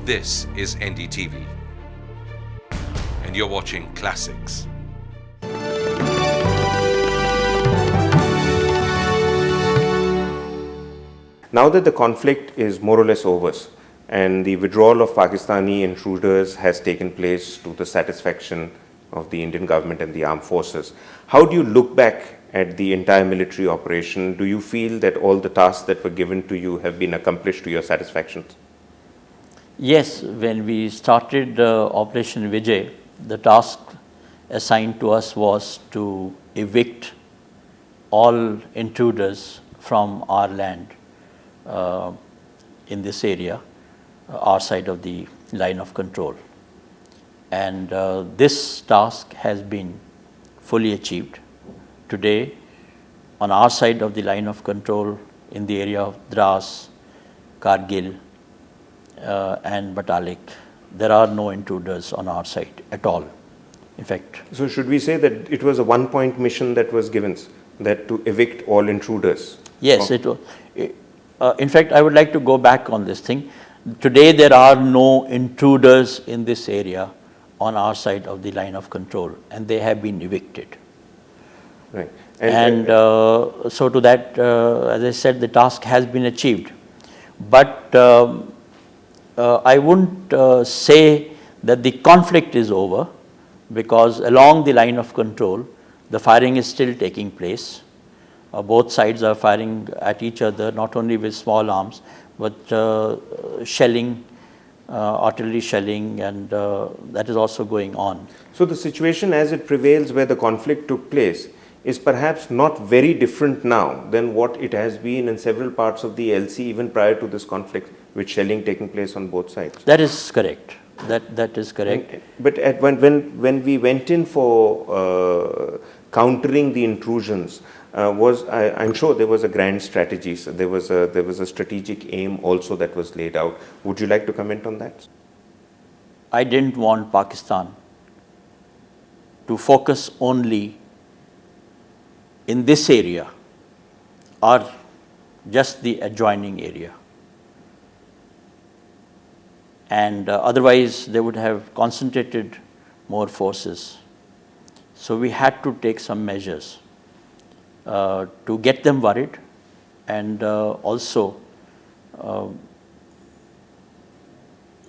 This is Ndtv, and you're watching Classics. Now that the conflict is more or less over and the withdrawal of Pakistani intruders has taken place to the satisfaction of the Indian government and the armed forces, how do you look back at the entire military operation? Do you feel that all the tasks that were given to you have been accomplished to your satisfaction? Yes, when we started Operation Vijay, the task assigned to us was to evict all intruders from our land in this area, our side of the line of control. And this task has been fully achieved. Today, on our side of the line of control, in the area of Dras, Kargil, and Batalik, there are no intruders on our side at all. In fact, so should we say that it was a one-point mission that was given, that to evict all intruders? Yes, it was. In fact, I would like to go back on this thing. Today, there are no intruders in this area on our side of the line of control, and they have been evicted. Right. And so to that, as I said, the task has been achieved. But I wouldn't say that the conflict is over, because along the line of control, the firing is still taking place. Both sides are firing at each other, not only with small arms, but shelling, artillery shelling, and that is also going on. So the situation as it prevails where the conflict took place is perhaps not very different now than what it has been in several parts of the LC even prior to this conflict, with shelling taking place on both sides. That is correct. That is correct. But when we went in for countering the intrusions, I'm sure there was a grand strategy. So there was a strategic aim also that was laid out. Would you like to comment on that? I didn't want Pakistan to focus only in this area or just the adjoining area. And otherwise, they would have concentrated more forces. So we had to take some measures to get them worried, and also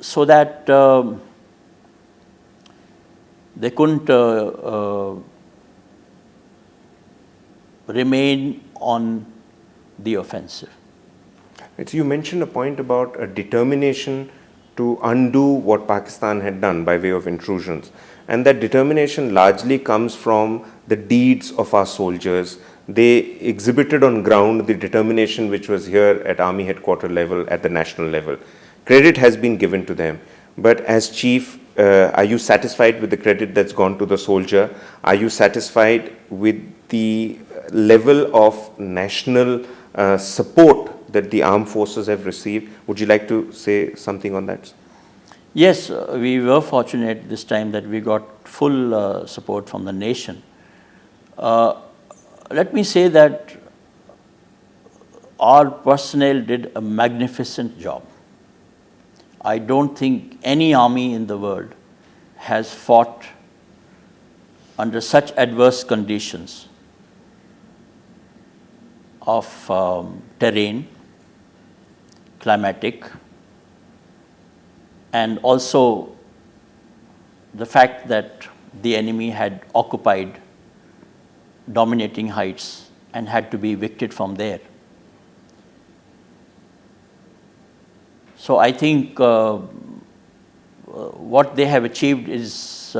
so that they couldn't remain on the offensive. So you mentioned a point about a determination to undo what Pakistan had done by way of intrusions. And that determination largely comes from the deeds of our soldiers. They exhibited on ground the determination which was here at Army headquarters level, at the national level. Credit has been given to them. But as Chief, are you satisfied with the credit that's gone to the soldier? Are you satisfied with the level of national support that the armed forces have received? Would you like to say something on that? Yes, we were fortunate this time that we got full support from the nation. Let me say that our personnel did a magnificent job. I don't think any army in the world has fought under such adverse conditions of terrain, climatic, and also the fact that the enemy had occupied dominating heights and had to be evicted from there. So I think what they have achieved is,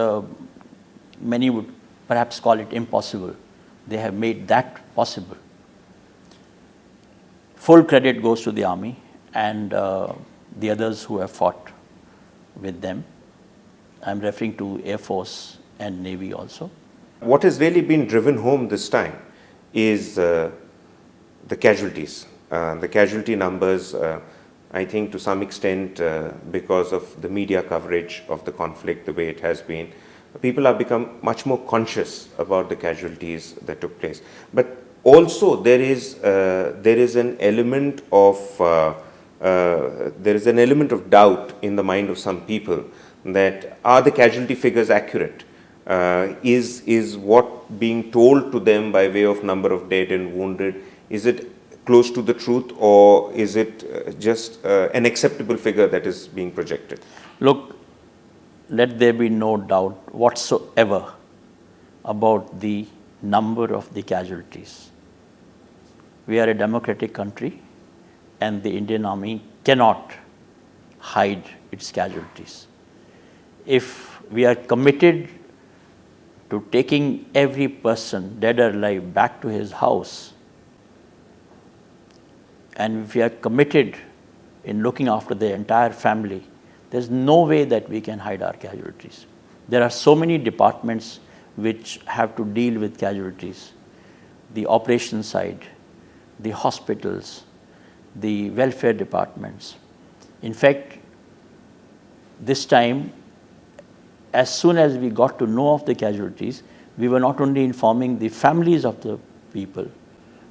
many would perhaps call it impossible. They have made that possible. Full credit goes to the army and the others who have fought with them. I'm referring to Air Force and Navy also. What has really been driven home this time is the casualties. The casualty numbers, I think to some extent because of the media coverage of the conflict, the way it has been, people have become much more conscious about the casualties that took place. But also there is an element of there is an element of doubt in the mind of some people that are the casualty figures accurate? Is what being told to them by way of number of dead and wounded, is it close to the truth, or is it just an acceptable figure that is being projected? Look, let there be no doubt whatsoever about the number of the casualties. We are a democratic country, and the Indian Army cannot hide its casualties. If we are committed to taking every person, dead or alive, back to his house, and if we are committed in looking after the entire family, there's no way that we can hide our casualties. There are so many departments which have to deal with casualties: the operations side, the hospitals, the welfare departments. In fact, this time, as soon as we got to know of the casualties, we were not only informing the families of the people,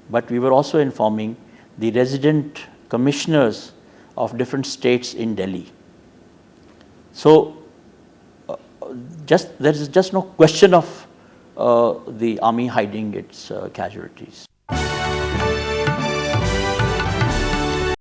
but we were also informing the resident commissioners of different states in Delhi. So, there is just no question of the army hiding its casualties.